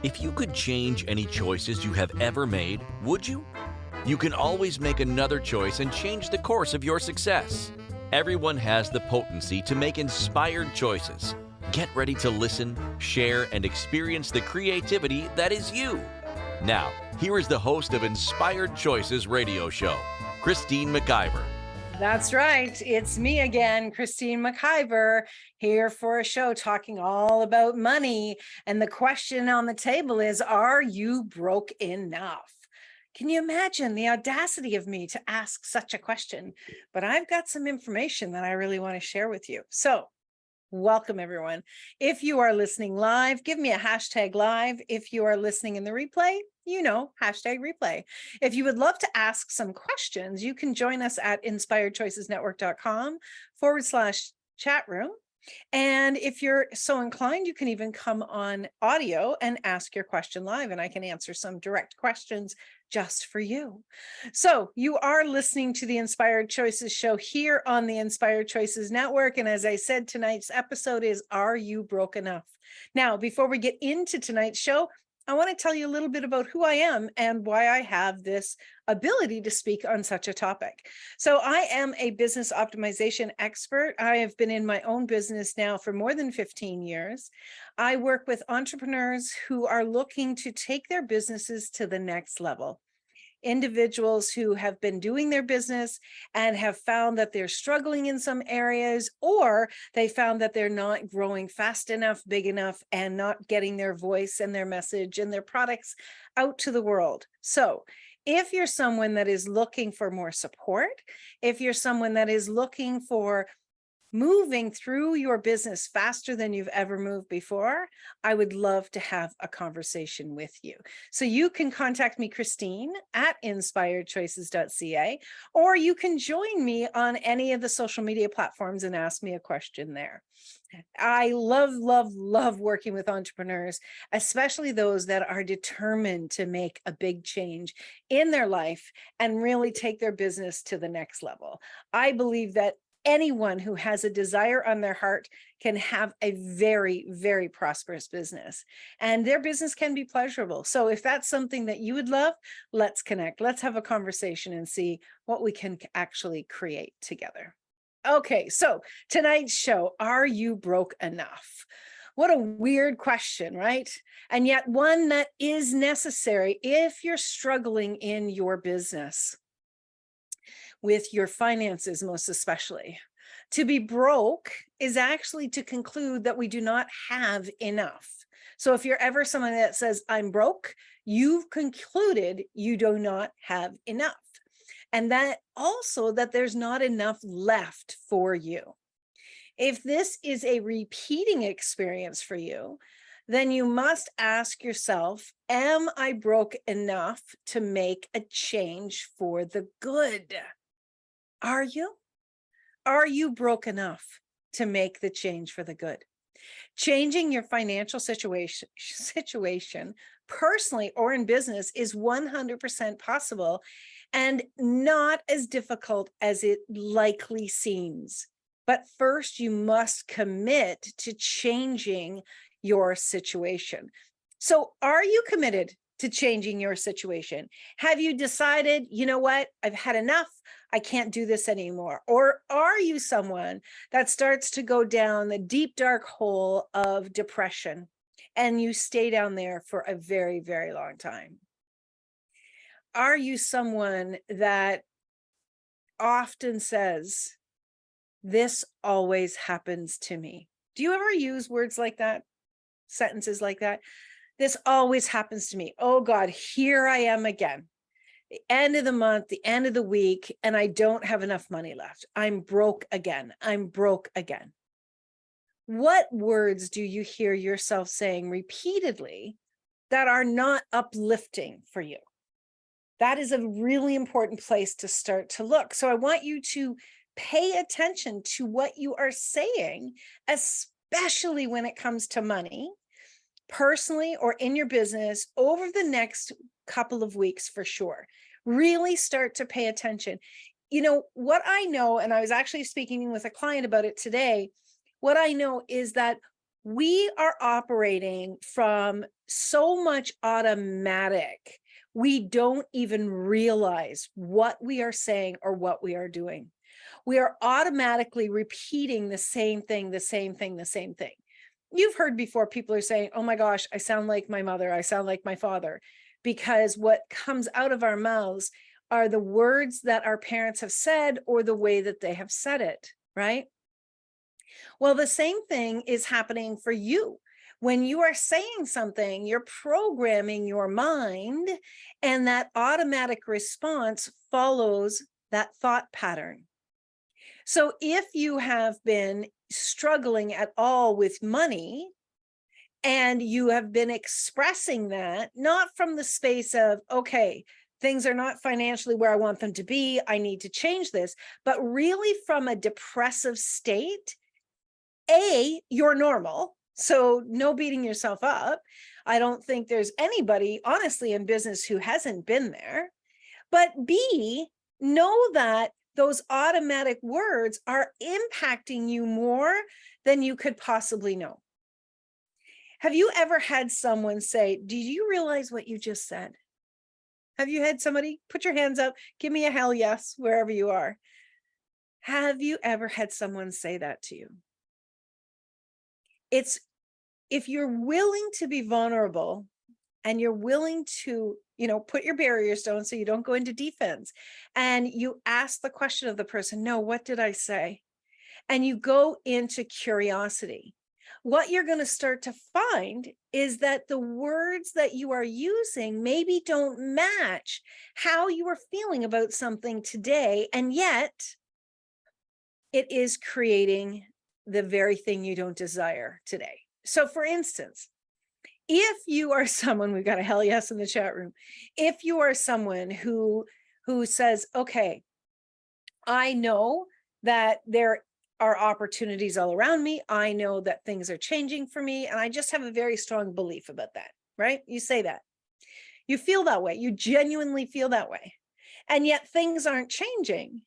If you could change any choices you have ever made, would you? You can always make another choice and change the course of your success. Everyone has the potency to make inspired choices. Get ready to listen, share, and experience the creativity that is you. Now, here is the host of Inspired Choices radio show, Christine McIver. That's right. It's me again, Christine McIver, here for a show talking all about money. And the question on the table is, are you broke enough? Can you imagine the audacity of me to ask such a question? But I've got some information that I really want to share with you. So welcome, everyone. If you are listening live, give me a hashtag live. If you are listening in the replay, hashtag replay. If you would love to ask some questions, you can join us at inspiredchoicesnetwork.com/chat room. And if you're so inclined, you can even come on audio and ask your question live, and I can answer some direct questions just for you. So you are listening to the Inspired Choices show here on the Inspired Choices Network. And as I said, tonight's episode is, Are You Broke Enough? Now, before we get into tonight's show, I want to tell you a little bit about who I am and why I have this ability to speak on such a topic. So I am a business optimization expert. I have been in my own business now for more than 15 years. I work with entrepreneurs who are looking to take their businesses to the next level. Individuals who have been doing their business and have found that they're struggling in some areas, or they found that they're not growing fast enough, big enough, and not getting their voice and their message and their products out to the world. So if you're someone that is looking for more support, if you're someone that is looking for moving through your business faster than you've ever moved before, I would love to have a conversation with you. So you can contact me, Christine, at inspiredchoices.ca, or you can join me on any of the social media platforms and ask me a question there. I love working with entrepreneurs, especially those that are determined to make a big change in their life and really take their business to the next level. I believe that anyone who has a desire on their heart can have a very, very prosperous business, and their business can be pleasurable. So if that's something that you would love, let's connect. Let's have a conversation and see what we can actually create together. Okay, so tonight's show, are you broke enough? What a weird question, right? And yet one that is necessary if you're struggling in your business, with your finances, most especially. To be broke is actually to conclude that we do not have enough. So if you're ever someone that says, I'm broke, you've concluded you do not have enough. And that also that there's not enough left for you. If this is a repeating experience for you, then you must ask yourself, am I broke enough to make a change for the good? Are you? Are you broke enough to make the change for the good? Changing your financial situation personally or in business is 100% possible and not as difficult as it likely seems. But first, you must commit to changing your situation. So are you committed to changing your situation? Have you decided, you know what, I've had enough, I can't do this anymore? Or are you someone that starts to go down the deep, dark hole of depression and you stay down there for a very, very long time? Are you someone that often says, this always happens to me? Do you ever use words like that? Sentences like that? This always happens to me. Oh God, here I am again. The end of the month, the end of the week, and I don't have enough money left. I'm broke again. I'm broke again. What words do you hear yourself saying repeatedly that are not uplifting for you? That is a really important place to start to look. So I want you to pay attention to what you are saying, especially when it comes to money, personally or in your business, over the next couple of weeks for sure. Really start to pay attention. You know, what I know, and I was actually speaking with a client about it today, what I know is that We are operating from so much automatic. We don't even realize what we are saying or what we are doing. We are automatically repeating the same thing, the same thing, the same thing. You've heard before people are saying, oh my gosh, I sound like my mother, I sound like my father, because what comes out of our mouths are the words that our parents have said or the way that they have said it, right? Well, the same thing is happening for you. When you are saying something, you're programming your mind, and that automatic response follows that thought pattern. So if you have been struggling at all with money, and you have been expressing that, not from the space of, okay, things are not financially where I want them to be, I need to change this, but really from a depressive state, you're normal. So no beating yourself up. I don't think there's anybody, honestly, in business who hasn't been there. But B, know that those automatic words are impacting you more than you could possibly know. Have you ever had someone say, "Do you realize what you just said?" Have you had somebody put your hands up? Give me a hell yes, wherever you are. Have you ever had someone say that to you? It's if you're willing to be vulnerable and you're willing to, put your barriers down so you don't go into defense, and you ask the question of the person, no, what did I say? And you go into curiosity. What you're going to start to find is that the words that you are using maybe don't match how you are feeling about something today. And yet it is creating the very thing you don't desire today. So for instance, if you are someone, we've got a hell yes in the chat room. If you are someone who says, okay, I know that there are opportunities all around me. I know that things are changing for me. And I just have a very strong belief about that, right? You say that. You feel that way. You genuinely feel that way. And yet things aren't changing.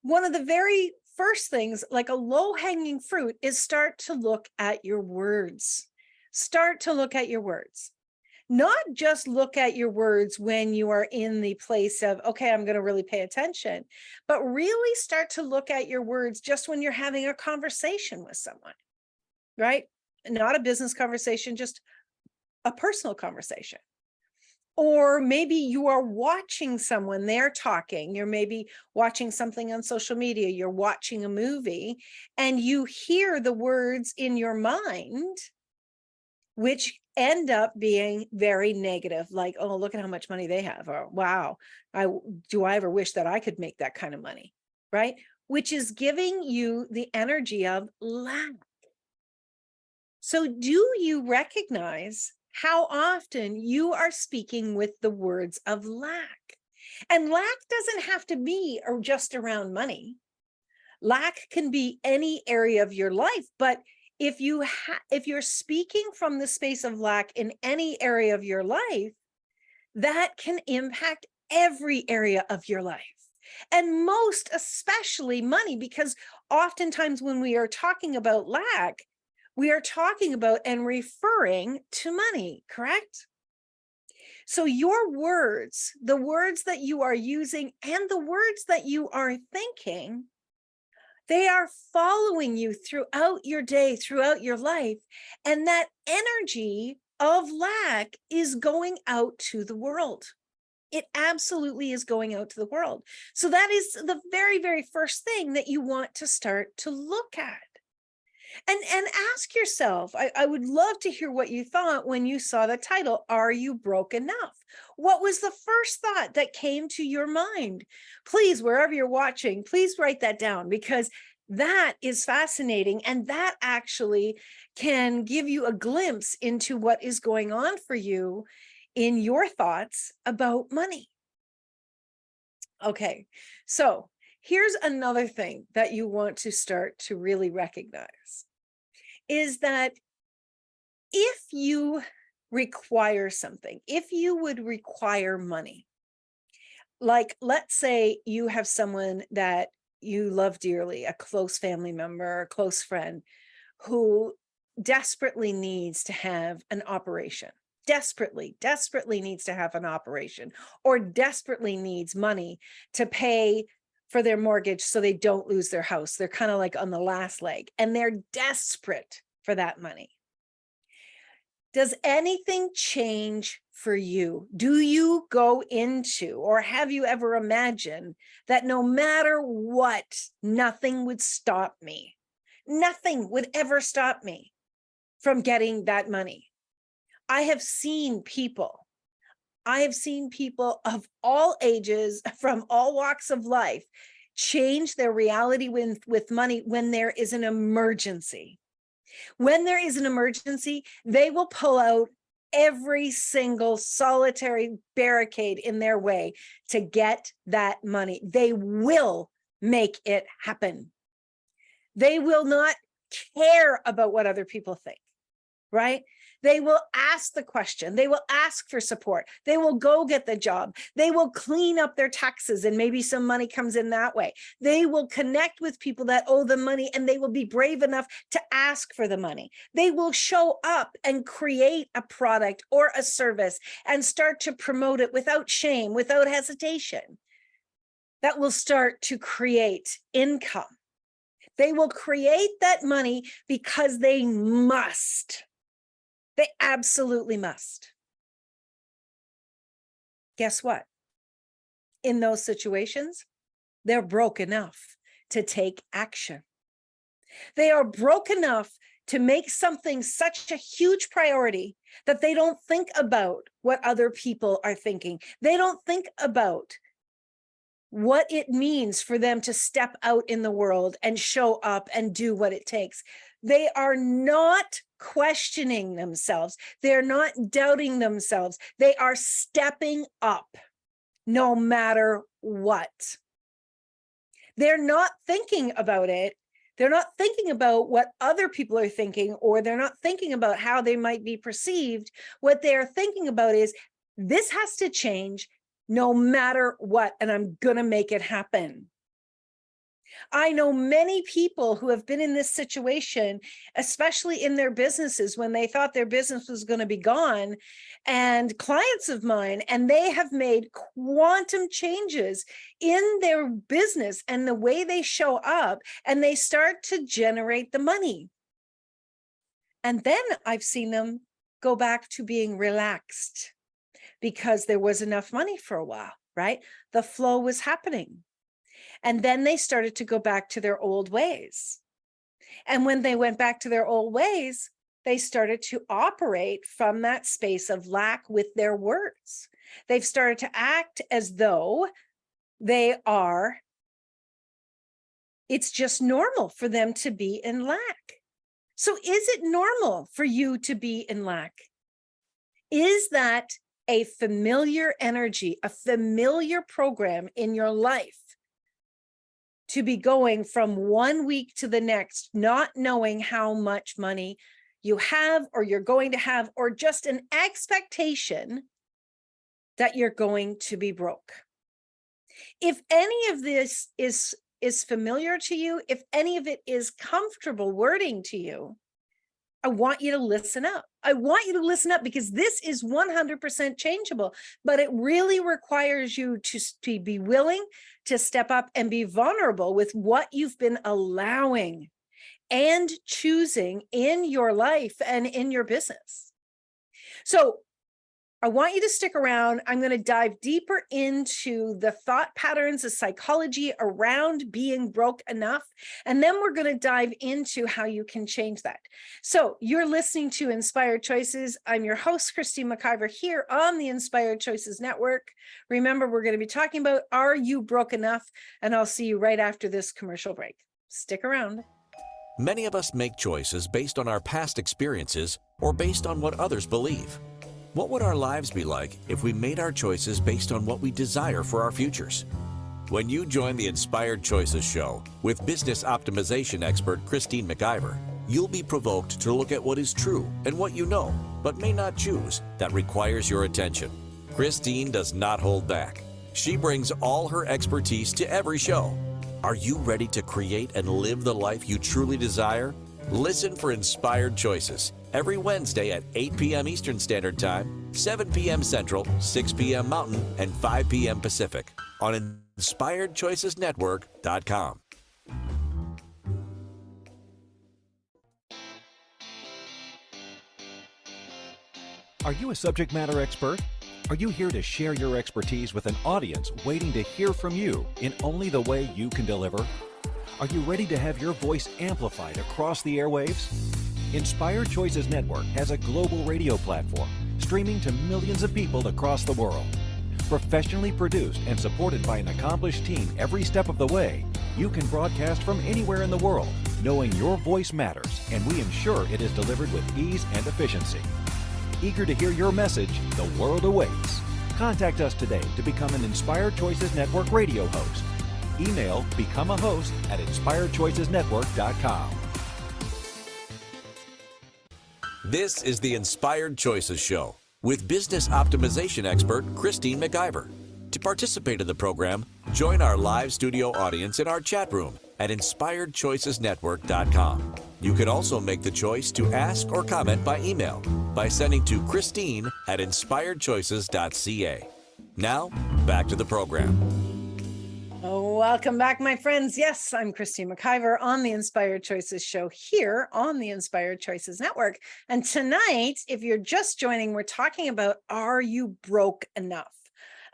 One of the very first things, like a low-hanging fruit, is start to look at your words. Start to look at your words. Not just look at your words when you are in the place of, okay, I'm going to really pay attention, but really start to look at your words just when you're having a conversation with someone, right? Not a business conversation, just a personal conversation. Or maybe you are watching someone, they're talking, you're maybe watching something on social media, you're watching a movie, and you hear the words in your mind, which end up being very negative, like, oh, look at how much money they have, or wow, do I ever wish that I could make that kind of money, right? Which is giving you the energy of lack. So do you recognize how often you are speaking with the words of lack? And lack doesn't have to be or just around money. Lack can be any area of your life, but if you're speaking from the space of lack in any area of your life, that can impact every area of your life. And most especially money, because oftentimes when we are talking about lack, we are talking about and referring to money, correct? So your words, the words that you are using and the words that you are thinking, they are following you throughout your day, throughout your life. And that energy of lack is going out to the world. It absolutely is going out to the world. So that is the very, very first thing that you want to start to look at. And ask yourself, I would love to hear what you thought when you saw the title, Are You Broke Enough? What was the first thought that came to your mind? Please, wherever you're watching, please write that down, because that is fascinating. And that actually can give you a glimpse into what is going on for you in your thoughts about money. Okay, so here's another thing that you want to start to really recognize is that if you require something, if you would require money, like let's say you have someone that you love dearly, a close family member, a close friend, who desperately needs to have an operation, desperately needs to have an operation, or desperately needs money to pay for their mortgage so they don't lose their house. They're kind of like on the last leg and they're desperate for that money. Does anything change for you? Do you go into, or have you ever imagined that no matter what, nothing would stop me? Nothing would ever stop me from getting that money. I have seen people of all ages, from all walks of life, change their reality with money when there is an emergency. When there is an emergency, they will pull out every single solitary barricade in their way to get that money. They will make it happen. They will not care about what other people think, right? They will ask the question. They will ask for support. They will go get the job. They will clean up their taxes and maybe some money comes in that way. They will connect with people that owe them money and they will be brave enough to ask for the money. They will show up and create a product or a service and start to promote it without shame, without hesitation. That will start to create income. They will create that money because they must. They absolutely must. Guess what? In those situations, they're broke enough to take action. They are broke enough to make something such a huge priority that they don't think about what other people are thinking. They don't think about what it means for them to step out in the world and show up and do what it takes. They are not questioning themselves. They're not doubting themselves. They are stepping up no matter what. They're not thinking about it. They're not thinking about what other people are thinking, or they're not thinking about how they might be perceived. What they're thinking about is, this has to change no matter what, and I'm going to make it happen. I know many people who have been in this situation, especially in their businesses when they thought their business was going to be gone, and clients of mine, and they have made quantum changes in their business and the way they show up, and they start to generate the money. And then I've seen them go back to being relaxed because there was enough money for a while, right? The flow was happening. And then they started to go back to their old ways. And when they went back to their old ways, they started to operate from that space of lack with their words. They've started to act as though it's just normal for them to be in lack. So is it normal for you to be in lack? Is that a familiar energy, a familiar program in your life, to be going from one week to the next, not knowing how much money you have or you're going to have, or just an expectation that you're going to be broke? If any of this is familiar to you, if any of it is comfortable wording to you, I want you to listen up. I want you to listen up, because this is 100% changeable, but it really requires you to be willing to step up and be vulnerable with what you've been allowing and choosing in your life and in your business. So I want you to stick around. I'm going to dive deeper into the thought patterns, the psychology around being broke enough. And then we're going to dive into how you can change that. So you're listening to Inspired Choices. I'm your host, Christine McIver, here on the Inspired Choices Network. Remember, we're going to be talking about, are you broke enough? And I'll see you right after this commercial break. Stick around. Many of us make choices based on our past experiences or based on what others believe. What would our lives be like if we made our choices based on what we desire for our futures? When you join the Inspired Choices show with business optimization expert Christine McIver, you'll be provoked to look at what is true and what you know, but may not choose, that requires your attention. Christine does not hold back. She brings all her expertise to every show. Are you ready to create and live the life you truly desire? Listen for Inspired Choices every Wednesday at 8 p.m. Eastern Standard Time, 7 p.m. Central, 6 p.m. Mountain, and 5 p.m. Pacific on InspiredChoicesNetwork.com. Are you a subject matter expert? Are you here to share your expertise with an audience waiting to hear from you in only the way you can deliver? Are you ready to have your voice amplified across the airwaves? Inspired Choices Network has a global radio platform streaming to millions of people across the world. Professionally produced and supported by an accomplished team every step of the way, you can broadcast from anywhere in the world, knowing your voice matters, and we ensure it is delivered with ease and efficiency. Eager to hear your message, the world awaits. Contact us today to become an Inspired Choices Network radio host. Email become a host at inspiredchoicesnetwork.com. This is the Inspired Choices Show with business optimization expert Christine McIver. To participate in the program, join our live studio audience in our chat room at inspiredchoicesnetwork.com. You can also make the choice to ask or comment by email by sending to Christine at inspiredchoices.ca. Now, back to the program. Welcome back, my friends. Yes, I'm Christine McIver on the Inspired Choices Show here on the Inspired Choices Network. And tonight, if you're just joining, we're talking about, are you broke enough?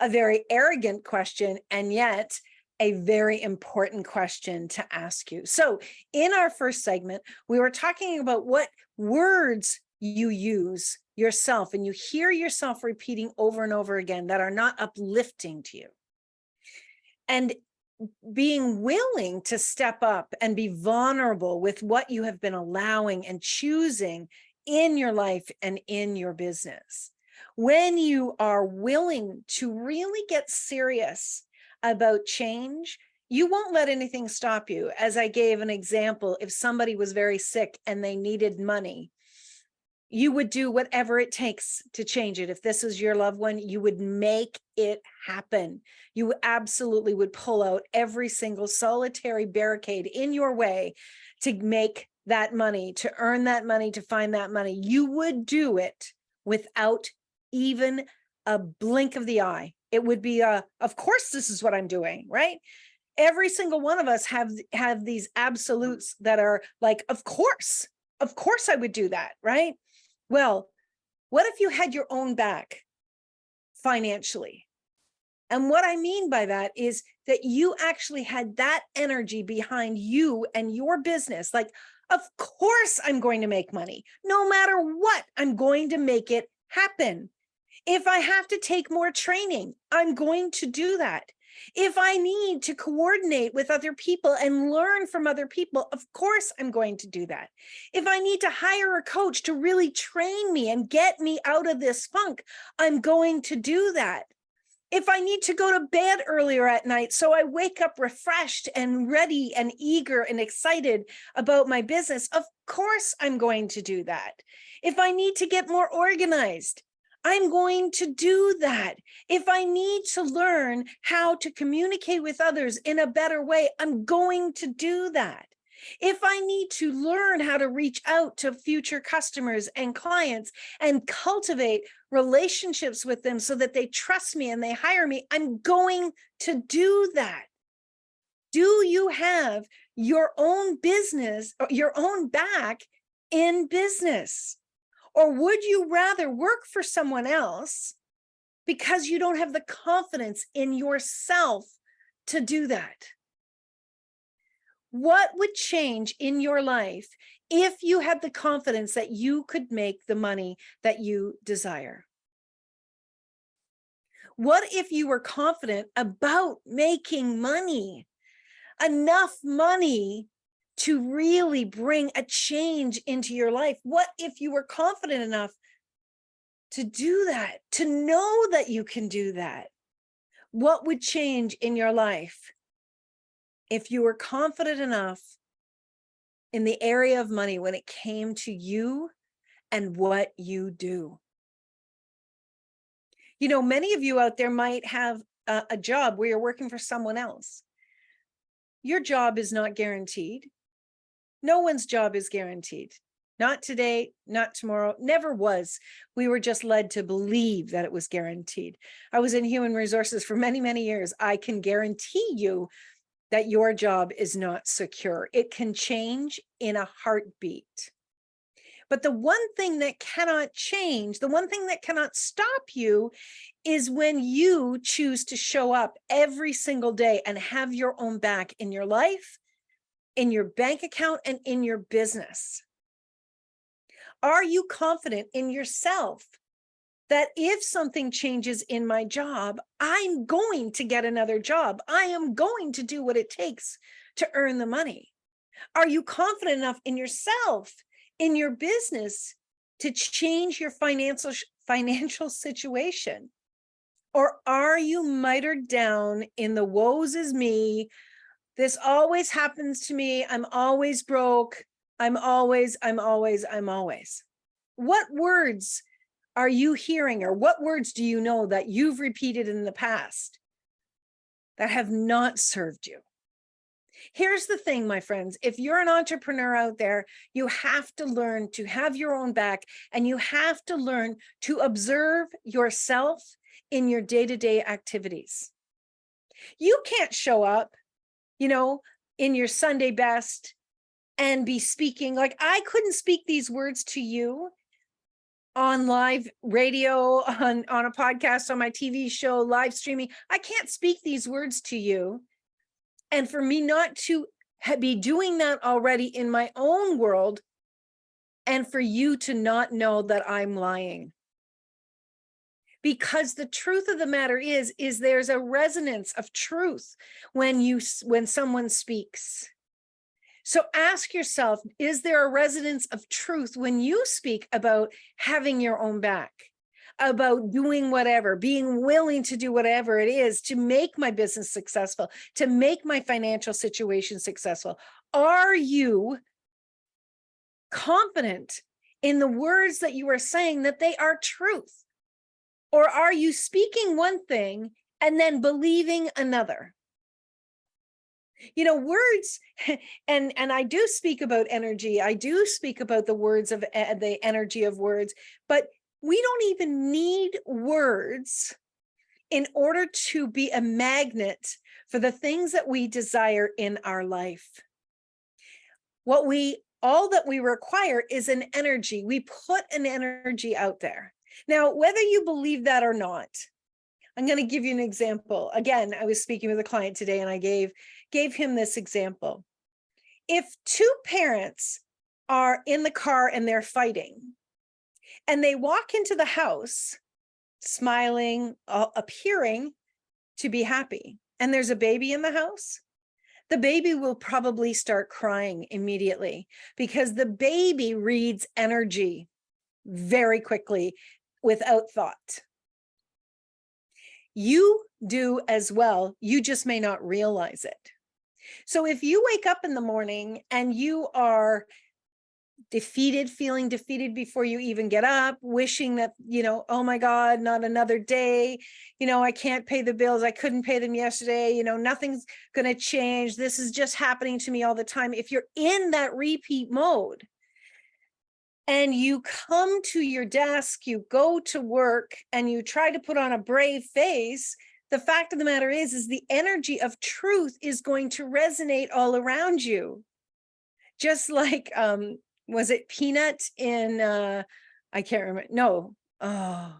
A very arrogant question, and yet a very important question to ask you. So in our first segment, we were talking about what words you use yourself and you hear yourself repeating over and over again that are not uplifting to you. And being willing to step up and be vulnerable with what you have been allowing and choosing in your life and in your business. When you are willing to really get serious about change, you won't let anything stop you. As I gave an example, if somebody was very sick and they needed money, you would do whatever it takes to change it. If this is your loved one, you would make it happen. You absolutely would pull out every single solitary barricade in your way to make that money, to earn that money, to find that money. You would do it without even a blink of the eye. It would be of course, this is what I'm doing, right? Every single one of us have these absolutes that are like, of course I would do that, right? Well, what if you had your own back financially? And what I mean by that is that you actually had that energy behind you and your business. Like, of course I'm going to make money. No matter what, I'm going to make it happen. If I have to take more training, I'm going to do that. If I need to coordinate with other people and learn from other people, of course I'm going to do that. If I need to hire a coach to really train me and get me out of this funk, I'm going to do that. If I need to go to bed earlier at night so I wake up refreshed and ready and eager and excited about my business, of course I'm going to do that. If I need to get more organized, I'm going to do that. If I need to learn how to communicate with others in a better way, I'm going to do that. If I need to learn how to reach out to future customers and clients and cultivate relationships with them so that they trust me and they hire me, I'm going to do that. Do you have your own business, or your own back in business? Or would you rather work for someone else because you don't have the confidence in yourself to do that? What would change in your life if you had the confidence that you could make the money that you desire? What if you were confident about making money, enough money to really bring a change into your life? What if you were confident enough to do that, to know that you can do that? What would change in your life if you were confident enough in the area of money when it came to you and what you do? You know, many of you out there might have a job where you're working for someone else. Your job is not guaranteed. No one's job is guaranteed. Not today, not tomorrow, never was. We were just led to believe that it was guaranteed. I was in human resources for many, many years. I can guarantee you that your job is not secure. It can change in a heartbeat. But the one thing that cannot change, the one thing that cannot stop you, is when you choose to show up every single day and have your own back in your life, in your bank account, and in your business. Are you confident in yourself that if something changes in my job, I'm going to get another job? I am going to do what it takes to earn the money. Are you confident enough in yourself, in your business, to change your financial situation? Or are you mitered down in the woes is me? This always happens to me. I'm always broke. I'm always. What words are you hearing, or what words do you know that you've repeated in the past that have not served you? Here's the thing, my friends. If you're an entrepreneur out there, you have to learn to have your own back, and you have to learn to observe yourself in your day-to-day activities. You can't show up, in your Sunday best and be speaking. Like, I couldn't speak these words to you on live radio, on a podcast, on my TV show, live streaming. I can't speak these words to you. And for me not to be doing that already in my own world, and for you to not know that I'm lying. Because the truth of the matter is there's a resonance of truth when someone speaks. So ask yourself, is there a resonance of truth when you speak about having your own back, about doing whatever, being willing to do whatever it is to make my business successful, to make my financial situation successful? Are you confident in the words that you are saying, that they are truth? Or are you speaking one thing and then believing another? Words, and I do speak about energy. I do speak about the words of the energy of words, but we don't even need words in order to be a magnet for the things that we desire in our life. All that we require is an energy. We put an energy out there. Now, whether you believe that or not, I'm going to give you an example. Again, I was speaking with a client today, and I gave him this example. If two parents are in the car and they're fighting, and they walk into the house smiling, appearing to be happy, and there's a baby in the house, the baby will probably start crying immediately, because the baby reads energy very quickly without thought. You do as well. You just may not realize it. So if you wake up in the morning and you are defeated, feeling defeated before you even get up, wishing that, oh my God, not another day, I can't pay the bills, I couldn't pay them yesterday, nothing's going to change, this is just happening to me all the time. If you're in that repeat mode, and you come to your desk, you go to work, and you try to put on a brave face, the fact of the matter is the energy of truth is going to resonate all around you. Just like, was it Peanut in, I can't remember. No. Oh,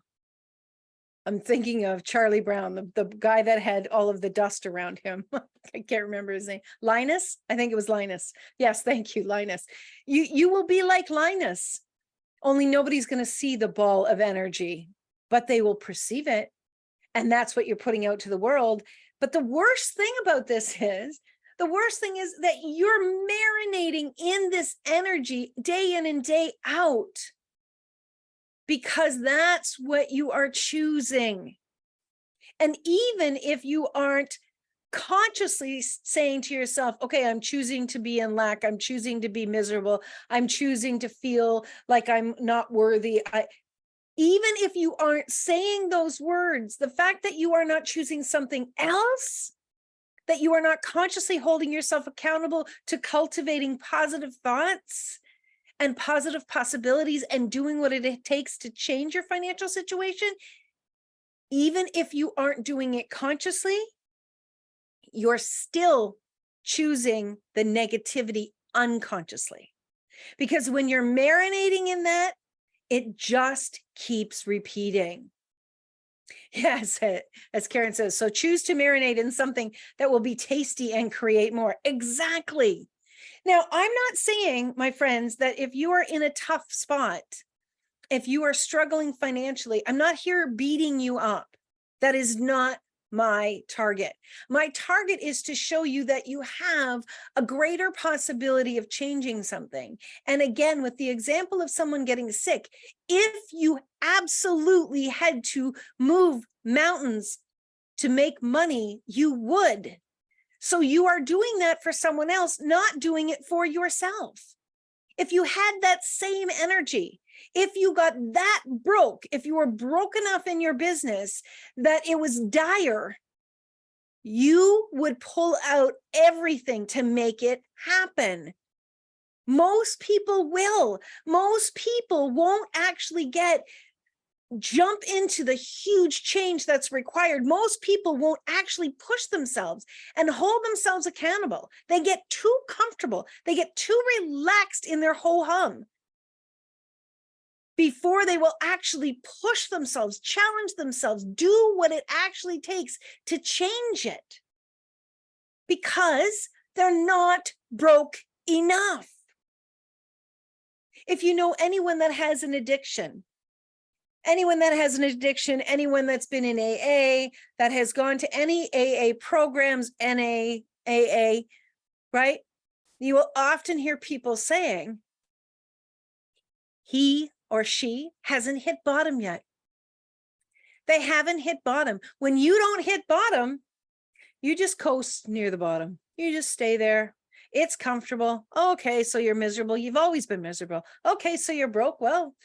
I'm thinking of Charlie Brown, the guy that had all of the dust around him. I can't remember his name. Linus? I think it was Linus. Yes, thank you, Linus. You will be like Linus, only nobody's going to see the ball of energy, but they will perceive it. And that's what you're putting out to the world. But the worst thing about this is, that you're marinating in this energy day in and day out, because that's what you are choosing. And even if you aren't consciously saying to yourself, okay, I'm choosing to be in lack, I'm choosing to be miserable, I'm choosing to feel like I'm not worthy, even if you aren't saying those words, the fact that you are not choosing something else, that you are not consciously holding yourself accountable to cultivating positive thoughts and positive possibilities and doing what it takes to change your financial situation, even if you aren't doing it consciously, you're still choosing the negativity unconsciously. Because when you're marinating in that, it just keeps repeating. Yes, as Karen says, so choose to marinate in something that will be tasty and create more. Exactly. Now, I'm not saying, my friends, that if you are in a tough spot, if you are struggling financially, I'm not here beating you up. That is not my target. My target is to show you that you have a greater possibility of changing something. And again, with the example of someone getting sick, if you absolutely had to move mountains to make money, you would. So you are doing that for someone else, not doing it for yourself. If you had that same energy, if you got that broke, if you were broke enough in your business that it was dire, you would pull out everything to make it happen. Most people will. Most people won't actually jump into the huge change that's required. Most people won't actually push themselves and hold themselves accountable. They get too comfortable. They get too relaxed in their ho-hum before they will actually push themselves, challenge themselves, do what it actually takes to change it, because they're not broke enough. If you know anyone that has an addiction, anyone that's been in AA, that has gone to any AA programs, NA, AA, right? You will often hear people saying, he or she hasn't hit bottom yet. They haven't hit bottom. When you don't hit bottom, you just coast near the bottom. You just stay there. It's comfortable. Okay, so you're miserable. You've always been miserable. Okay, so you're broke. Well,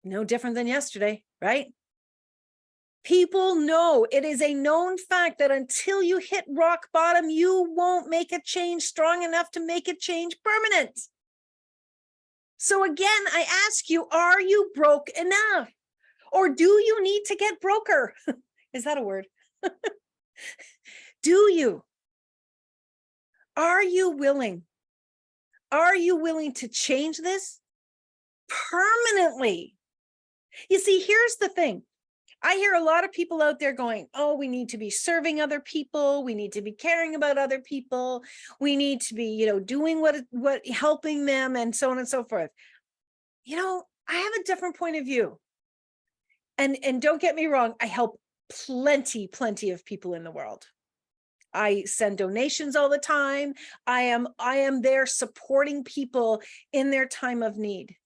no different than yesterday, right? People know, it is a known fact that until you hit rock bottom, you won't make a change strong enough to make a change permanent. So again, I ask you, are you broke enough? Or do you need to get broker? Is that a word? Do you? Are you willing? Are you willing to change this permanently? You see, here's the thing. I hear a lot of people out there going, oh, we need to be serving other people. We need to be caring about other people. We need to be, doing what helping them, and so on and so forth. I have a different point of view. And don't get me wrong, I help plenty of people in the world. I send donations all the time. I am there supporting people in their time of need.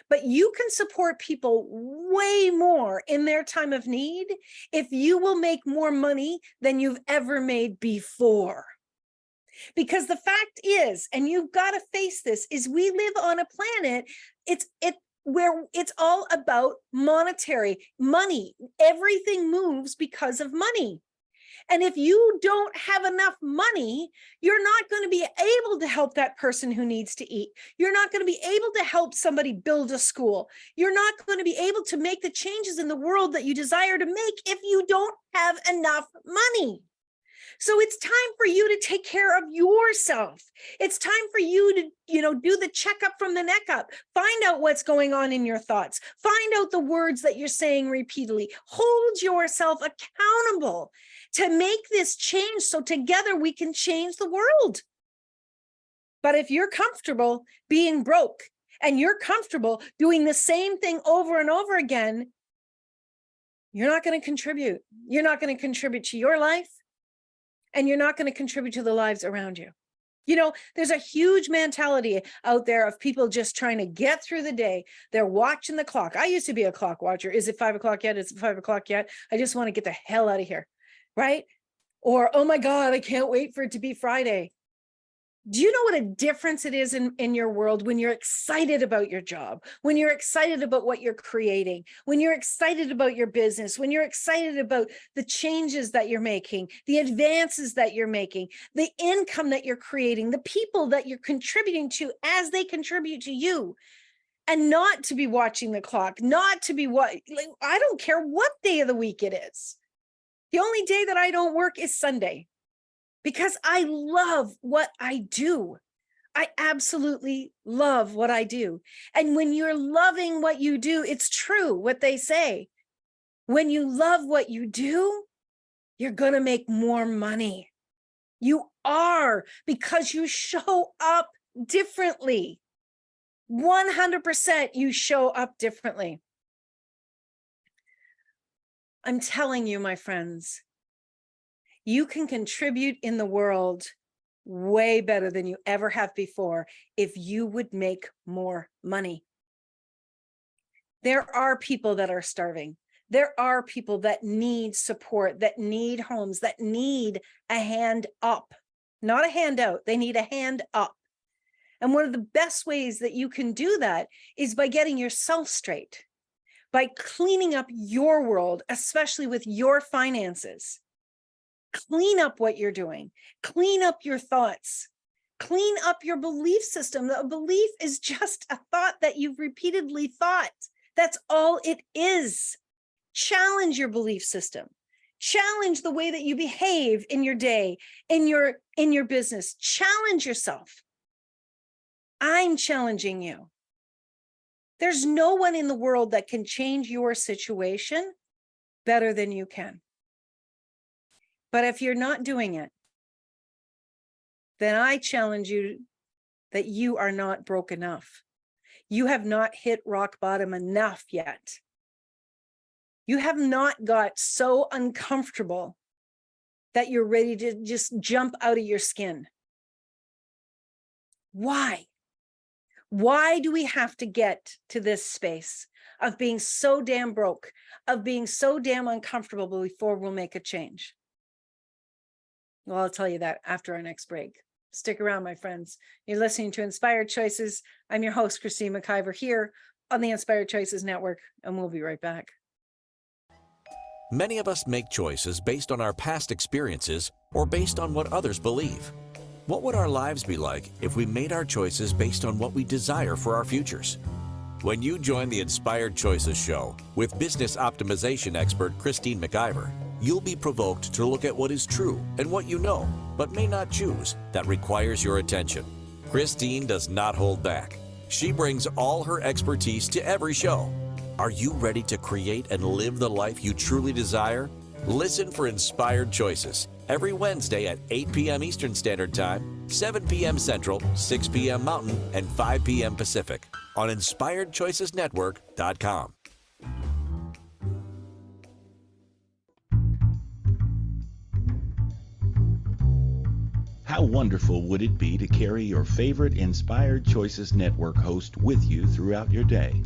But you can support people way more in their time of need if you will make more money than you've ever made before. Because the fact is, and you've got to face this, is we live on a planet, where it's all about monetary money. Everything moves because of money. And if you don't have enough money, you're not going to be able to help that person who needs to eat. You're not going to be able to help somebody build a school. You're not going to be able to make the changes in the world that you desire to make if you don't have enough money. So it's time for you to take care of yourself. It's time for you to, do the checkup from the neck up. Find out what's going on in your thoughts. Find out the words that you're saying repeatedly. Hold yourself accountable to make this change so together we can change the world. But if you're comfortable being broke and you're comfortable doing the same thing over and over again, you're not going to contribute. You're not going to contribute to your life. And you're not going to contribute to the lives around you. There's a huge mentality out there of people just trying to get through the day. They're watching the clock. I used to be a clock watcher. Is it 5 o'clock yet? Is it 5 o'clock yet? I just want to get the hell out of here. Right? Or, oh my God, I can't wait for it to be Friday. Do you know what a difference it is in your world when you're excited about your job, when you're excited about what you're creating, when you're excited about your business, when you're excited about the changes that you're making, the advances that you're making, the income that you're creating, the people that you're contributing to as they contribute to you, and not to be watching the clock, not to be I don't care what day of the week it is. The only day that I don't work is Sunday, because I love what I do. I absolutely love what I do. And when you're loving what you do, it's true what they say. When you love what you do, you're going to make more money. You are, because you show up differently. 100% you show up differently. I'm telling you, my friends, you can contribute in the world way better than you ever have before if you would make more money. There are people that are starving. There are people that need support, that need homes, that need a hand up, not a handout. They need a hand up. And one of the best ways that you can do that is by getting yourself straight, by cleaning up your world, especially with your finances. Clean up what you're doing, clean up your thoughts, clean up your belief system. A belief is just a thought that you've repeatedly thought. That's all it is. Challenge your belief system. Challenge the way that you behave in your day, in your business. Challenge yourself. I'm challenging you. There's no one in the world that can change your situation better than you can. But if you're not doing it, then I challenge you that you are not broke enough. You have not hit rock bottom enough yet. You have not got so uncomfortable that you're ready to just jump out of your skin. Why? Why do we have to get to this space of being so damn broke, of being so damn uncomfortable before we'll make a change? Well, I'll tell you that after our next break. Stick around, my friends. You're listening to Inspired Choices. I'm your host, Christine McIver, here on the Inspired Choices Network, and we'll be right back. Many of us make choices based on our past experiences or based on what others believe. What would our lives be like if we made our choices based on what we desire for our futures? When you join the Inspired Choices show with business optimization expert Christine McIver, you'll be provoked to look at what is true and what you know, but may not choose, that requires your attention. Christine does not hold back. She brings all her expertise to every show. Are you ready to create and live the life you truly desire? Listen for Inspired Choices every Wednesday at 8 p.m. Eastern Standard Time, 7 p.m. Central, 6 p.m. Mountain, and 5 p.m. Pacific on InspiredChoicesNetwork.com. How wonderful would it be to carry your favorite Inspired Choices Network host with you throughout your day?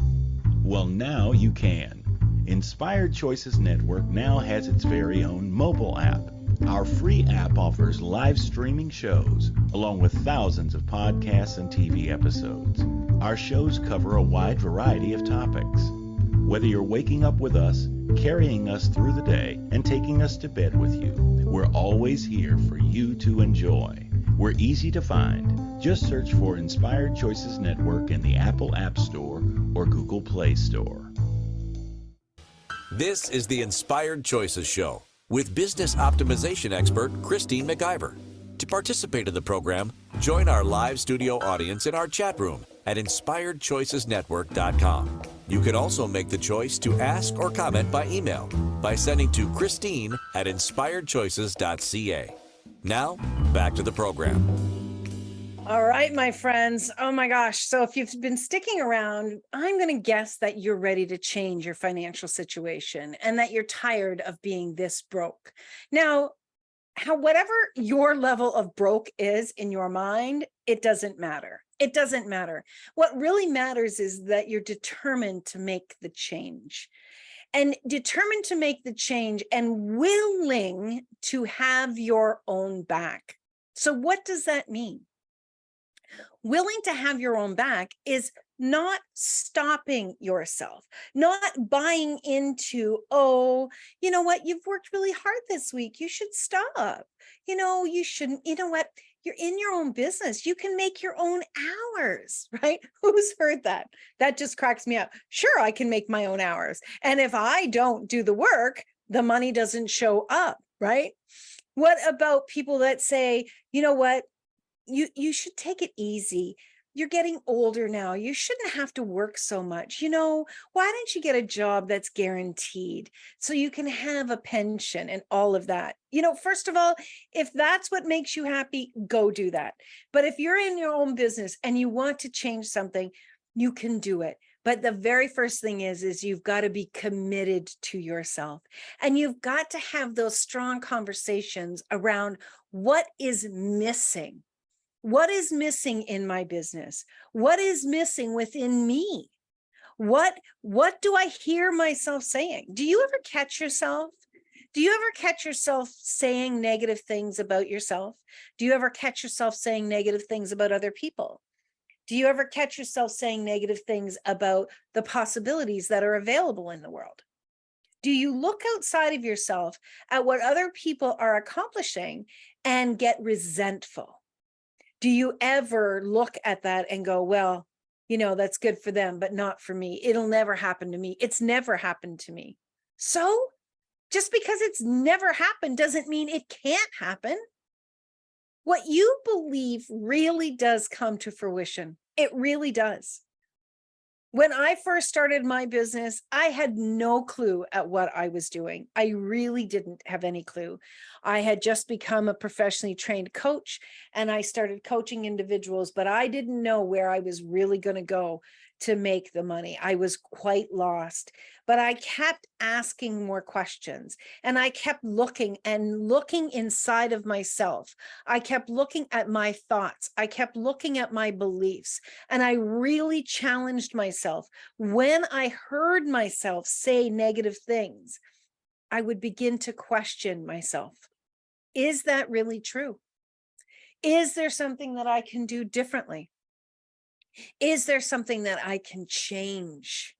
Well, now you can. Inspired Choices Network now has its very own mobile app. Our free app offers live streaming shows, along with thousands of podcasts and TV episodes. Our shows cover a wide variety of topics. Whether you're waking up with us, carrying us through the day, and taking us to bed with you, we're always here for you to enjoy. We're easy to find. Just search for Inspired Choices Network in the Apple App Store or Google Play Store. This is the Inspired Choices Show with business optimization expert Christine McIver. To participate in the program, join our live studio audience in our chat room at InspiredChoicesNetwork.com. You can also make the choice to ask or comment by email by sending to Christine at InspiredChoices.ca. Now, back to the program. All right, my friends. Oh my gosh. So if you've been sticking around, I'm going to guess that you're ready to change your financial situation and that you're tired of being this broke. Now, whatever your level of broke is in your mind, it doesn't matter. It doesn't matter. What really matters is that you're determined to make the change. And determined to make the change and willing to have your own back. So what does that mean? Willing to have your own back is not stopping yourself, not buying into, oh, you know what, you've worked really hard this week, you should stop. You shouldn't, you know what, you're in your own business, you can make your own hours, right? Who's heard that? That just cracks me up. Sure, I can make my own hours. And if I don't do the work, the money doesn't show up, right? What about people that say, you know what, you should take it easy. You're getting older now. You shouldn't have to work so much. Why don't you get a job that's guaranteed so you can have a pension and all of that? First of all, if that's what makes you happy, go do that. But if you're in your own business and you want to change something, you can do it. But the very first thing is you've got to be committed to yourself, and you've got to have those strong conversations around what is missing. What is missing in my business? What is missing within me? What do I hear myself saying? Do you ever catch yourself? Do you ever catch yourself saying negative things about yourself? Do you ever catch yourself saying negative things about other people? Do you ever catch yourself saying negative things about the possibilities that are available in the world? Do you look outside of yourself at what other people are accomplishing and get resentful? Do you ever look at that and go, well, that's good for them, but not for me. It'll never happen to me. It's never happened to me. So just because it's never happened doesn't mean it can't happen. What you believe really does come to fruition. It really does. When I first started my business, I had no clue at what I was doing. I really didn't have any clue. I had just become a professionally trained coach, and I started coaching individuals, but I didn't know where I was really going to go to make the money. I was quite lost, but I kept asking more questions, and I kept looking inside of myself. I kept looking at my thoughts. I kept looking at my beliefs, and I really challenged myself. When I heard myself say negative things, I would begin to question myself. Is that really true? Is there something that I can do differently? Is there something that I can change?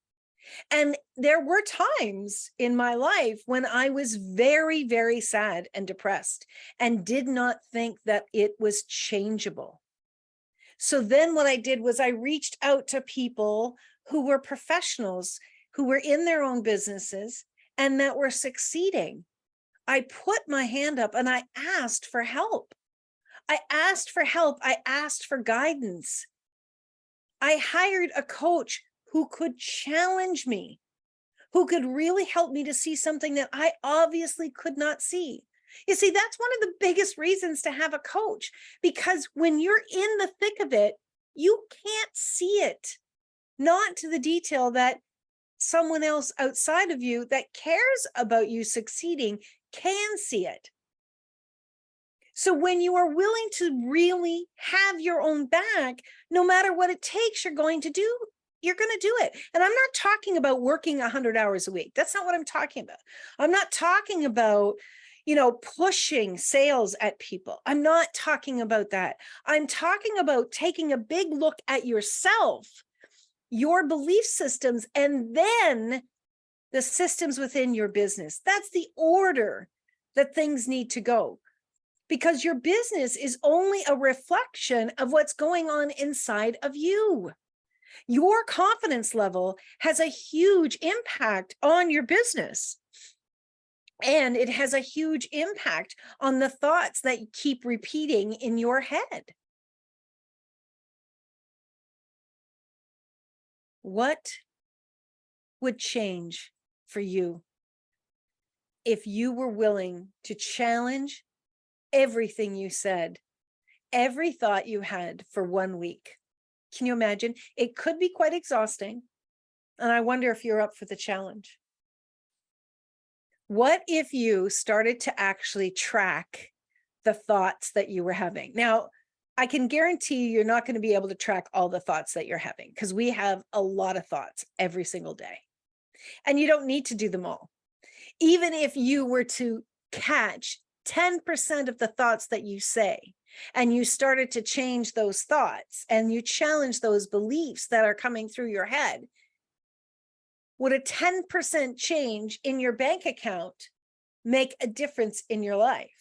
And there were times in my life when I was very, very sad and depressed and did not think that it was changeable. So then what I did was I reached out to people who were professionals, who were in their own businesses and that were succeeding. I put my hand up and I asked for help. I asked for help. I asked for guidance. I hired a coach who could challenge me, who could really help me to see something that I obviously could not see. You see, that's one of the biggest reasons to have a coach, because when you're in the thick of it, you can't see it, not to the detail that someone else outside of you that cares about you succeeding can see it. So when you are willing to really have your own back, no matter what it takes, you're going to do it. And I'm not talking about working 100 hours a week. That's not what I'm talking about. I'm not talking about, pushing sales at people. I'm not talking about that. I'm talking about taking a big look at yourself, your belief systems, and then the systems within your business. That's the order that things need to go. Because your business is only a reflection of what's going on inside of you. Your confidence level has a huge impact on your business. And it has a huge impact on the thoughts that you keep repeating in your head. What would change for you if you were willing to challenge everything you said, every thought you had for 1 week? Can you imagine? It could be quite exhausting. And I wonder if you're up for the challenge. What if you started to actually track the thoughts that you were having? Now, I can guarantee you're not going to be able to track all the thoughts that you're having, because we have a lot of thoughts every single day. And you don't need to do them all. Even if you were to catch 10% of the thoughts that you say, and you started to change those thoughts and you challenge those beliefs that are coming through your head, would a 10% change in your bank account make a difference in your life?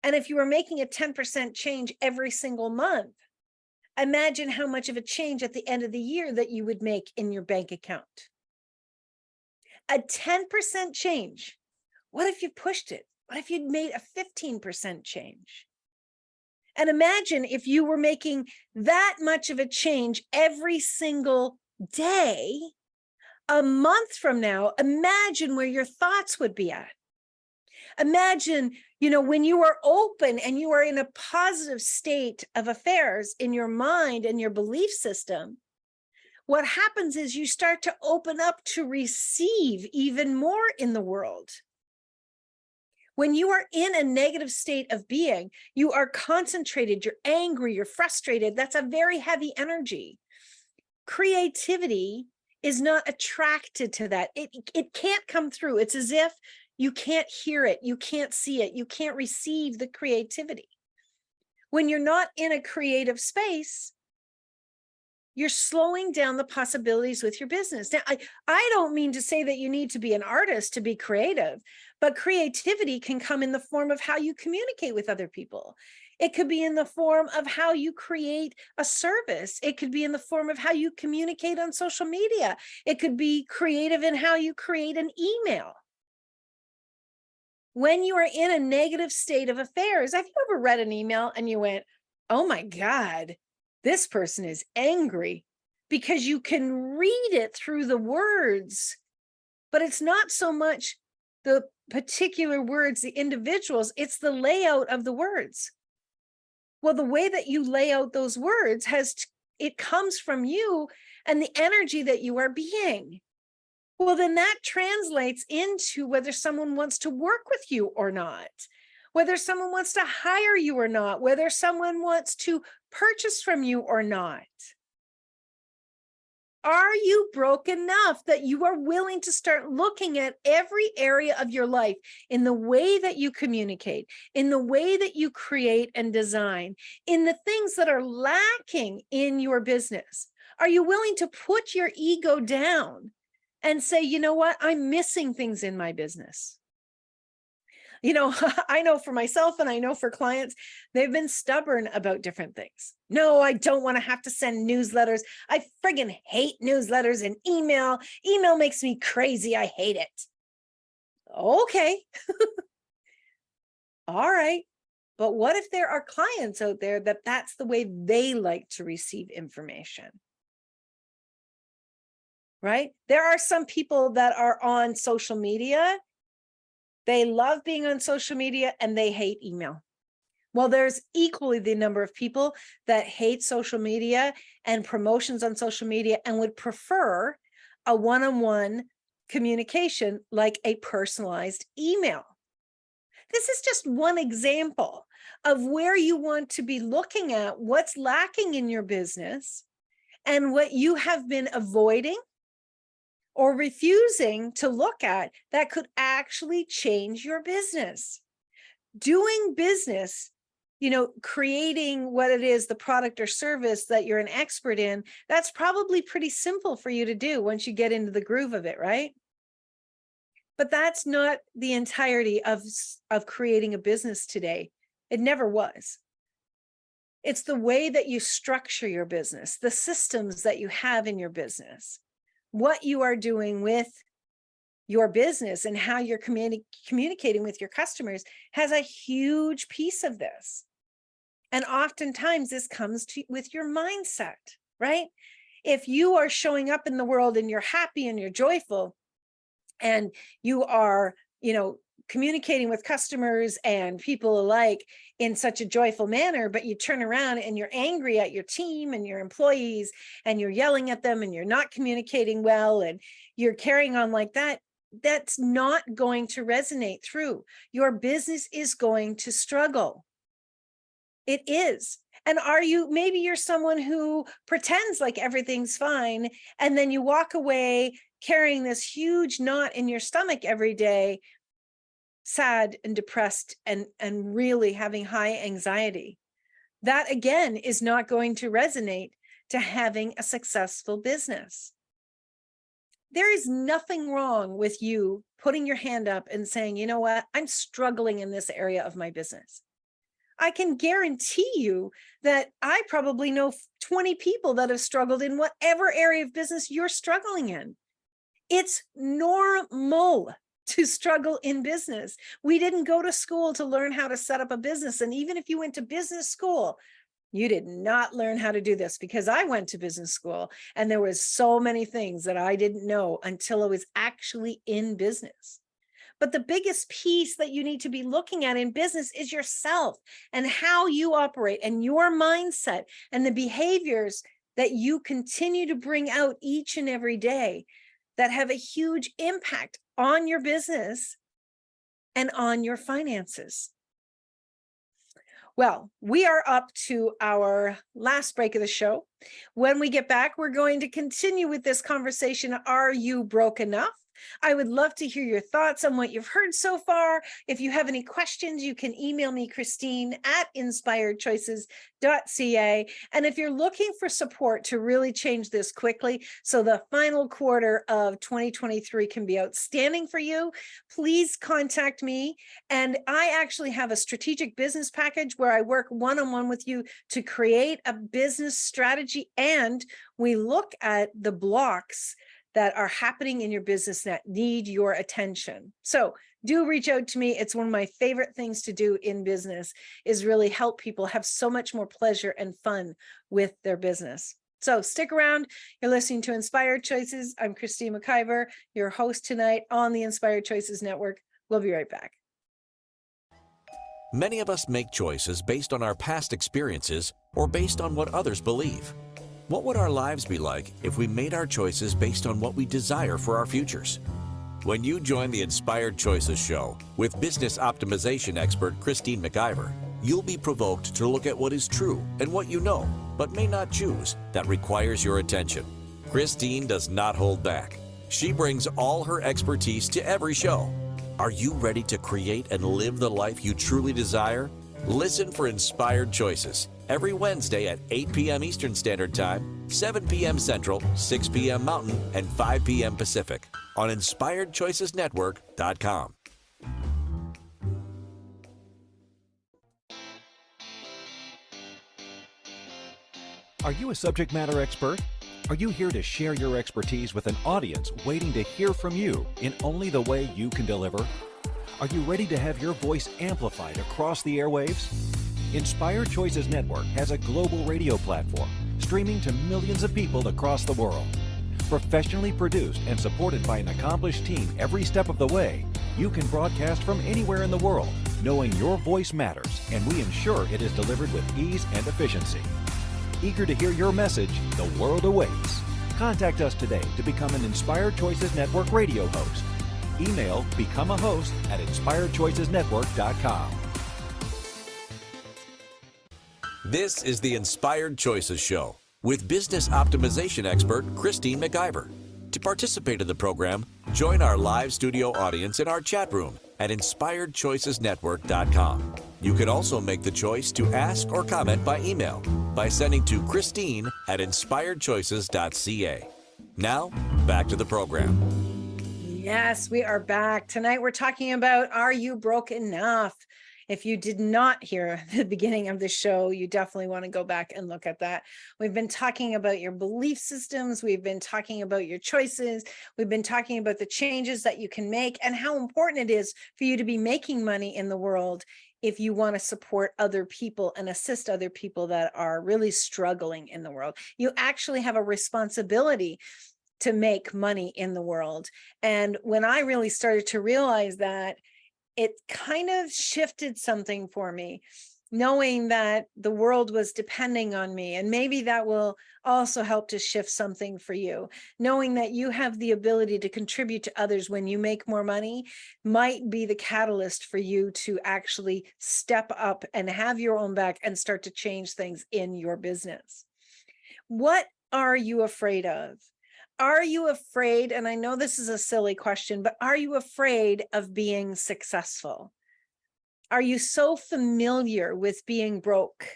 And if you were making a 10% change every single month, imagine how much of a change at the end of the year that you would make in your bank account. A 10% change. What if you pushed it? What if you'd made a 15% change? And imagine if you were making that much of a change every single day. A month from now, imagine where your thoughts would be at. Imagine, when you are open and you are in a positive state of affairs in your mind and your belief system, what happens is you start to open up to receive even more in the world. When you are in a negative state of being, you are concentrated, you're angry, you're frustrated. That's a very heavy energy. Creativity is not attracted to that. It can't come through. It's as if you can't hear it, you can't see it, you can't receive the creativity. When you're not in a creative space, you're slowing down the possibilities with your business. Now, I don't mean to say that you need to be an artist to be creative, but creativity can come in the form of how you communicate with other people. It could be in the form of how you create a service. It could be in the form of how you communicate on social media. It could be creative in how you create an email. When you are in a negative state of affairs, have you ever read an email and you went, oh my God, this person is angry? Because you can read it through the words, but it's not so much the particular words, the individuals, it's the layout of the words. Well, the way that you lay out those words it comes from you and the energy that you are being. Well, then that translates into whether someone wants to work with you or not, whether someone wants to hire you or not, whether someone wants to purchase from you or not. Are you broke enough that you are willing to start looking at every area of your life in the way that you communicate, in the way that you create and design, in the things that are lacking in your business? Are you willing to put your ego down and say, you know what, I'm missing things in my business? I know for myself and I know for clients, they've been stubborn about different things. No, I don't want to have to send newsletters. I friggin' hate newsletters and email. Email makes me crazy. I hate it. Okay. All right. But what if there are clients out there that's the way they like to receive information? Right? There are some people that are on social media. They love being on social media and they hate email. Well, there's equally the number of people that hate social media and promotions on social media and would prefer a one-on-one communication like a personalized email. This is just one example of where you want to be looking at what's lacking in your business and what you have been avoiding or refusing to look at that could actually change your business. Doing business, creating what it is, the product or service that you're an expert in, that's probably pretty simple for you to do once you get into the groove of it, right? But that's not the entirety of creating a business today. It never was. It's the way that you structure your business, the systems that you have in your business, what you are doing with your business and how you're communicating with your customers has a huge piece of this. And oftentimes this comes with your mindset, right? If you are showing up in the world and you're happy and you're joyful and you are, communicating with customers and people alike in such a joyful manner, but you turn around and you're angry at your team and your employees and you're yelling at them and you're not communicating well and you're carrying on like that, that's not going to resonate through. Your business is going to struggle. It is. And maybe you're someone who pretends like everything's fine, and then you walk away carrying this huge knot in your stomach every day sad and depressed and really having high anxiety, that again is not going to resonate to having a successful business. There is nothing wrong with you putting your hand up and saying, you know what, I'm struggling in this area of my business. I can guarantee you that I probably know 20 people that have struggled in whatever area of business you're struggling in. It's normal to struggle in business. We didn't go to school to learn how to set up a business. And even if you went to business school, you did not learn how to do this, because I went to business school and there was so many things that I didn't know until I was actually in business. But the biggest piece that you need to be looking at in business is yourself and how you operate and your mindset and the behaviors that you continue to bring out each and every day that have a huge impact on your business and on your finances. Well, we are up to our last break of the show. When we get back, we're going to continue with this conversation. Are you broke enough? I would love to hear your thoughts on what you've heard so far. If you have any questions, you can email me, Christine at inspiredchoices.ca. And if you're looking for support to really change this quickly, so the final quarter of 2023 can be outstanding for you, please contact me. And I actually have a strategic business package where I work one-on-one with you to create a business strategy. And we look at the blocks that are happening in your business that need your attention. So do reach out to me. It's one of my favorite things to do in business, is really help people have so much more pleasure and fun with their business. So stick around. You're listening to Inspired Choices. I'm Christine McIver, your host tonight on the Inspired Choices Network. We'll be right back. Many of us make choices based on our past experiences or based on what others believe. What would our lives be like if we made our choices based on what we desire for our futures? When you join the Inspired Choices show with business optimization expert Christine McIver, you'll be provoked to look at what is true and what you know, but may not choose, that requires your attention. Christine does not hold back. She brings all her expertise to every show. Are you ready to create and live the life you truly desire? Listen for Inspired Choices every Wednesday at 8 p.m. Eastern Standard Time, 7 p.m. Central, 6 p.m. Mountain, and 5 p.m. Pacific on InspiredChoicesNetwork.com. Are you a subject matter expert? Are you here to share your expertise with an audience waiting to hear from you in only the way you can deliver? Are you ready to have your voice amplified across the airwaves? Inspired Choices Network has a global radio platform streaming to millions of people across the world. Professionally produced and supported by an accomplished team every step of the way, you can broadcast from anywhere in the world, knowing your voice matters, and we ensure it is delivered with ease and efficiency. Eager to hear your message, the world awaits. Contact us today to become an Inspired Choices Network radio host. Email become a host at inspiredchoicesnetwork.com. This is the Inspired Choices Show with business optimization expert Christine McIver. To participate in the program, join our live studio audience in our chat room at inspiredchoicesnetwork.com. You can also make the choice to ask or comment by email by sending to Christine at inspiredchoices.ca. Now, back to the program. Yes, we are back. Tonight we're talking about, are you broke enough? If you did not hear the beginning of the show, you definitely want to go back and look at that. We've been talking about your belief systems. We've been talking about your choices. We've been talking about the changes that you can make and how important it is for you to be making money in the world if you want to support other people and assist other people that are really struggling in the world. You actually have a responsibility to make money in the world. And when I really started to realize that, it kind of shifted something for me, knowing that the world was depending on me. And maybe that will also help to shift something for you. Knowing that you have the ability to contribute to others when you make more money might be the catalyst for you to actually step up and have your own back and start to change things in your business. What are you afraid of? Are you afraid? And I know this is a silly question, but are you afraid of being successful? Are you so familiar with being broke?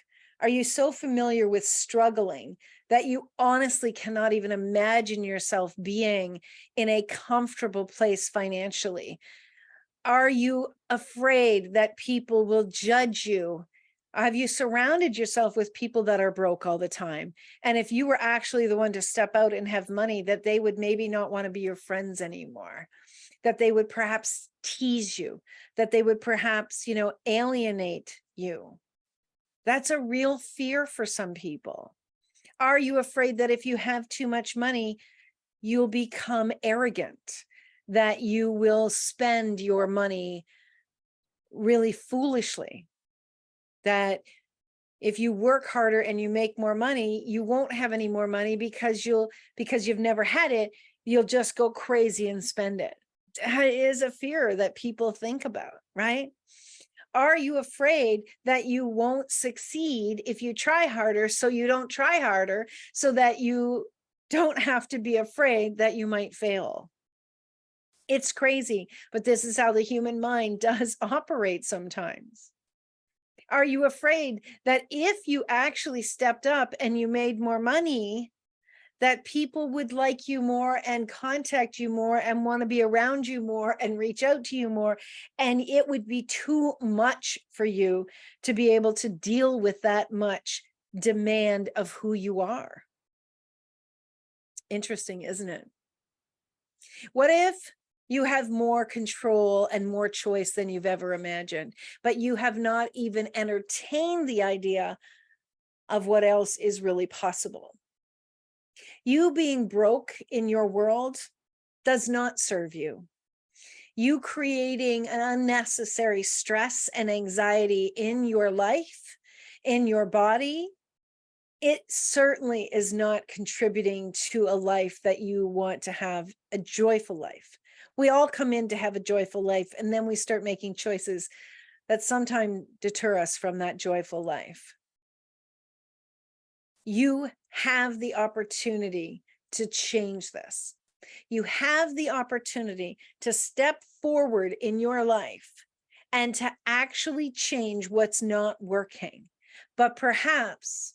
Are you so familiar with struggling that you honestly cannot even imagine yourself being in a comfortable place financially? Are you afraid that people will judge you? Have you surrounded yourself with people that are broke all the time? And if you were actually the one to step out and have money, that they would maybe not want to be your friends anymore, that they would perhaps tease you, that they would perhaps, alienate you. That's a real fear for some people. Are you afraid that if you have too much money, you'll become arrogant, that you will spend your money really foolishly, that if you work harder and you make more money, you won't have any more money because you've never had it, you'll just go crazy and spend it? It is a fear that people think about, right? Are you afraid that you won't succeed if you try harder, so you don't try harder, so that you don't have to be afraid that you might fail? It's crazy, but this is how the human mind does operate sometimes. Are you afraid that if you actually stepped up and you made more money, that people would like you more and contact you more and want to be around you more and reach out to you more, and it would be too much for you to be able to deal with that much demand of who you are? Interesting, isn't it? What if you have more control and more choice than you've ever imagined, but you have not even entertained the idea of what else is really possible? You being broke in your world does not serve you. You creating an unnecessary stress and anxiety in your life, in your body, it certainly is not contributing to a life that you want to have, a joyful life. We all come in to have a joyful life, and then we start making choices that sometimes deter us from that joyful life. You have the opportunity to change this. You have the opportunity to step forward in your life and to actually change what's not working. But perhaps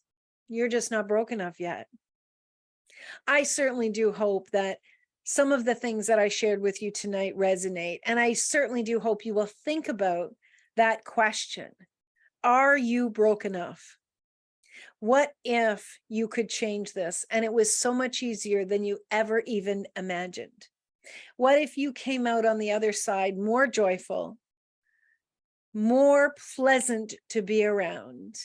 you're just not broke enough yet. I certainly do hope that some of the things that I shared with you tonight resonate. And I certainly do hope you will think about that question. Are you broke enough? What if you could change this and it was so much easier than you ever even imagined? What if you came out on the other side more joyful, more pleasant to be around,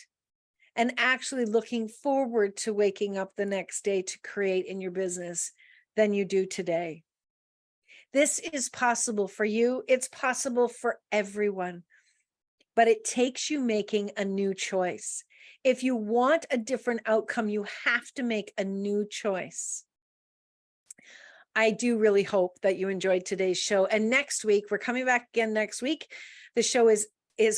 and actually looking forward to waking up the next day to create in your business than you do today? This is possible for you. It's possible for everyone, but it takes you making a new choice. If you want a different outcome, you have to make a new choice. I do really hope that you enjoyed today's show. And next week, we're coming back again next week. The show is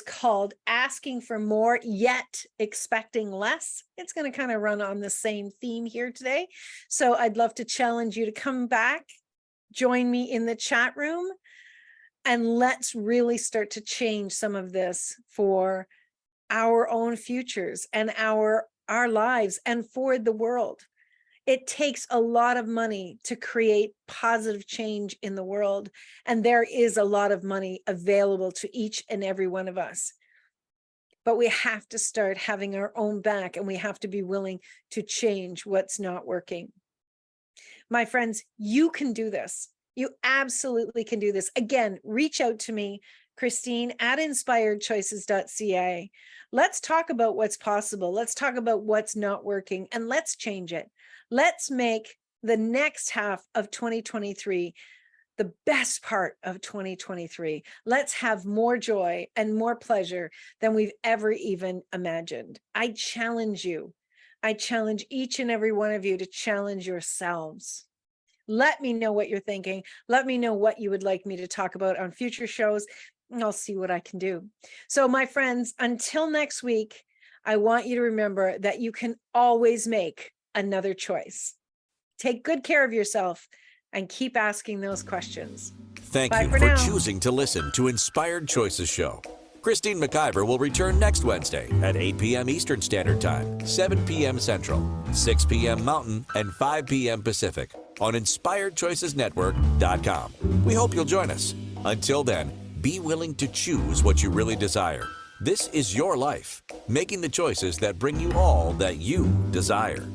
called Asking for More, Yet Expecting Less. It's going to kind of run on the same theme here today. So I'd love to challenge you to come back, join me in the chat room, and let's really start to change some of this for our own futures and our lives and for the world. It takes a lot of money to create positive change in the world, and there is a lot of money available to each and every one of us. But we have to start having our own back, and we have to be willing to change what's not working. My friends, you can do this. You absolutely can do this. Again, reach out to me, Christine at inspiredchoices.ca. Let's talk about what's possible. Let's talk about what's not working, and let's change it. Let's make the next half of 2023 the best part of 2023. Let's have more joy and more pleasure than we've ever even imagined. I challenge you. I challenge each and every one of you to challenge yourselves. Let me know what you're thinking. Let me know what you would like me to talk about on future shows, and I'll see what I can do. So my friends, until next week, I want you to remember that you can always make another choice. Take good care of yourself and keep asking those questions. Thank Bye you for for now. choosing to listen to Inspired Choices Show. Christine McIver will return next Wednesday at 8 p.m. Eastern Standard Time, 7 p.m. Central, 6 p.m. Mountain, and 5 p.m. Pacific on InspiredChoicesNetwork.com. We hope you'll join us. Until then, be willing to choose what you really desire. This is your life, making the choices that bring you all that you desire.